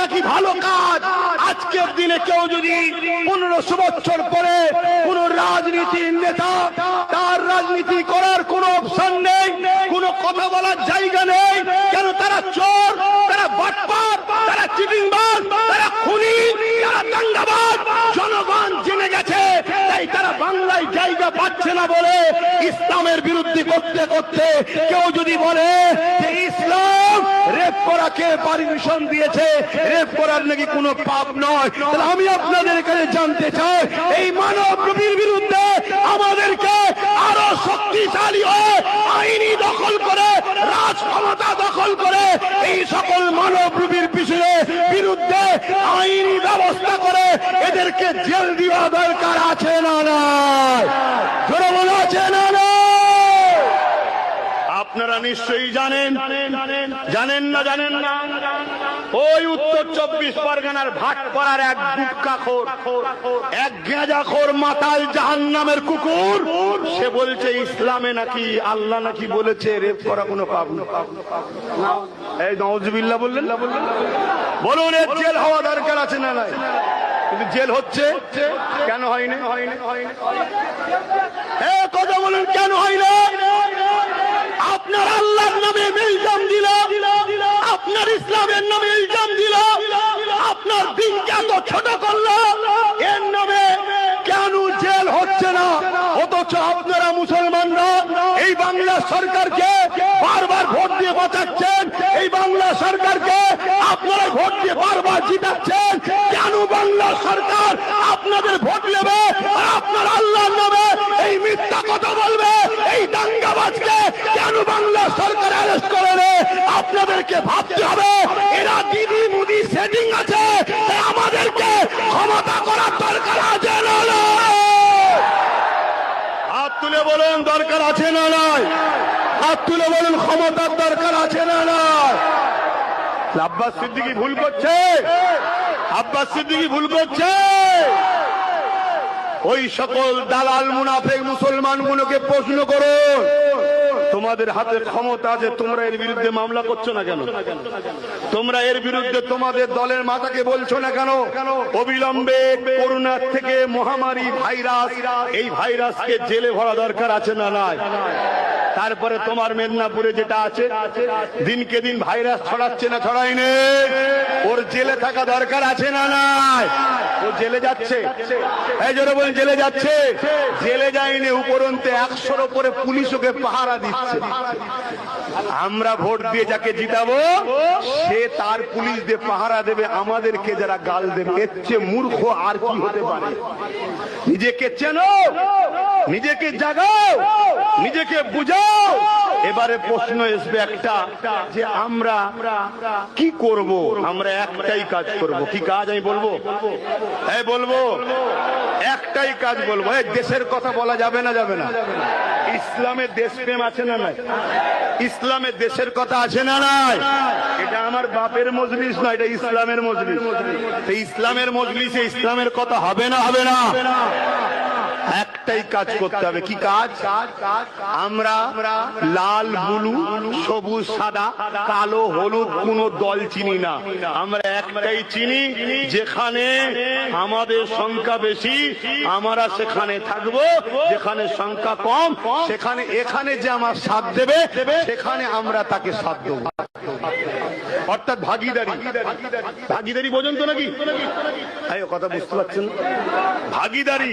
নাকি ভালো কাজ। আজকের দিনে কেউ যদি 1500 বছর পরে কোন রাজনীতির নেতা তার রাজনীতি করার কোন অপশন নেই, কোন কথা বলার জায়গা নেই, কেন তারা চোর, তারা বাটপার, তারা চিটিংবাজ, তারা খুনি, তারা দাঙ্গাবাজ, জনগণ জেনে গেছে। তাই তারা বাংলায় জায়গা পাচ্ছে না বলে ইসলামের বিরুদ্ধে করতে করতে কেউ যদি বলে যে ইসলাম রেপ করাকে পারমিশন দিয়েছে, রেপ করার নাকি কোনো পাপ নয়, তাহলে আমি আপনাদের কাছে জানতে চাই এই মানবরূপীর বিরুদ্ধে আমাদেরকে আরো শক্তিশালী হয়ে আইনি দখল করে, রাজ ক্ষমতা দখল করে এই সকল মানবরূপীর পিছনে বিরুদ্ধে আইনি ব্যবস্থা করে এদেরকে জেল দেওয়া দরকার আছে না নাই? জোরে বলা আছে না নাই? আপনারা নিশ্চয়ই জানেন, জানেন না জানেন না, ওই উত্তর 24 পরগনার ভাটপাড়ার এক গুটখাখোর, এক গেঁজাখোর মাতাল জাহান্নামের কুকুর, সে বলছে ইসলামে নাকি আল্লাহ নাকি বলেছে রেপ করা কোনো পাপ না। এই নাউজুবিল্লাহ বললেন, বলুন এর জেল হওয়া দরকার আছে না নাই? কিন্তু জেল হচ্ছে কেন হয়নি? কথা বলুন কেন হয়নি? আপনার আল্লাহর নামে ইলজাম দিল, আপনার ইসলামের নামে ইলজাম দিল, আপনার দিনকে এত ছোট করলো, এর নামে কেন জেল হচ্ছে না? অথচ আপনারা মুসলমানরা এই বাংলা সরকারকে বারবার ভোট দিয়ে বাঁচাচ্ছেন, এই বাংলা সরকারকে আপনারা ভোট দিয়ে বারবার জিতাচ্ছেন। কেন বাংলা সরকার আপনাদের ভোট নেবে আর আপনার আল্লাহর নামে এই মিথ্যা কথা বলবে? এই দাঙ্গাবাজকে কেন বাংলা সরকার অ্যারেস্ট করে? আপনাদেরকে ভাবতে হবে এরা দিদি মুদি সেটিং আছে, আমাদেরকে ক্ষমতা করার দরকার আছে না? হাত তুলে বলুন দরকার আছে না নাই? হাত তুলে বলুন ক্ষমতার দরকার আছে না নাই? আব্বাস সিদ্দিকী ভুল করছে, আব্বাস সিদ্দিকী ভুল করছে। ওই সকল দালাল মুনাফেক মুসলমানগুলোকে প্রশ্ন করো, তোমাদের হাতে ক্ষমতা আছে, তোমরা এর বিরুদ্ধে মামলা করছো না কেন? তোমরা এর বিরুদ্ধে তোমাদের দলের মাথাকে বলছো না কেন? অবিলম্বে করোনার থেকে মহামারী ভাইরাস, এই ভাইরাসকে জেলে ভরা দরকার আছে না নাই? তারপরে তোমার মেদিনীপুরে যেটা আছে, দিনকে দিন ভাইরাস ছড়াচ্ছে না ছড়ায়নি? ওর জেলে থাকা দরকার আছে না নাই? ও জেলে যাচ্ছে, এই জন্য বলেন জেলে যাচ্ছে। জেলে যায়নি, উপরন্তে 100-র উপরে পুলিশ ওকে পাহারা দিচ্ছে। আমরা ভোট দিয়ে যাকে জিতাবো সে তার পুলিশ দিয়ে পাহারা দেবে, আমাদেরকে যারা গাল দেবে। এর চেয়ে মূর্খ আর কি হতে পারে? নিজেকে চেনো, নিজেকে জাগাও, নিজেকে বুঝাও। এবারে প্রশ্ন আসবে একটা, যে আমরা কি করব? আমরা একটাই কাজ করব। কি কাজ আমি বলবো? এই বলবো একটাই কাজ বলবো। এই দেশের কথা বলা যাবে না? যাবে না? ইসলামের দেশপ্রেম আছে না নাই? ইসলামের দেশের কথা আছে না নাই? এটা আমার বাপের মজলিস না, এটা ইসলামের মজলিস। ইসলামের মজলিসে ইসলামের কথা হবে না? হবে না? একটাই কাজ করতে হবে। কি কাজ? আমরা লাল বুলু সবুজ সাদা কালো হলুদ কোন দল চিনি না। আমরা একটাই চিনি, যেখানে আমাদের সংখ্যা বেশি আমরা সেখানে থাকবো, যেখানে সংখ্যা কম সেখানে এখানে যে আমার সাথ দেবে সেখানে আমরা তাকে সাথ দেবো। অর্থাৎ ভাগিদারি। ভাগিদারি বোঝেন তো নাকি? কথা বুঝতে পারছেন? ভাগিদারি।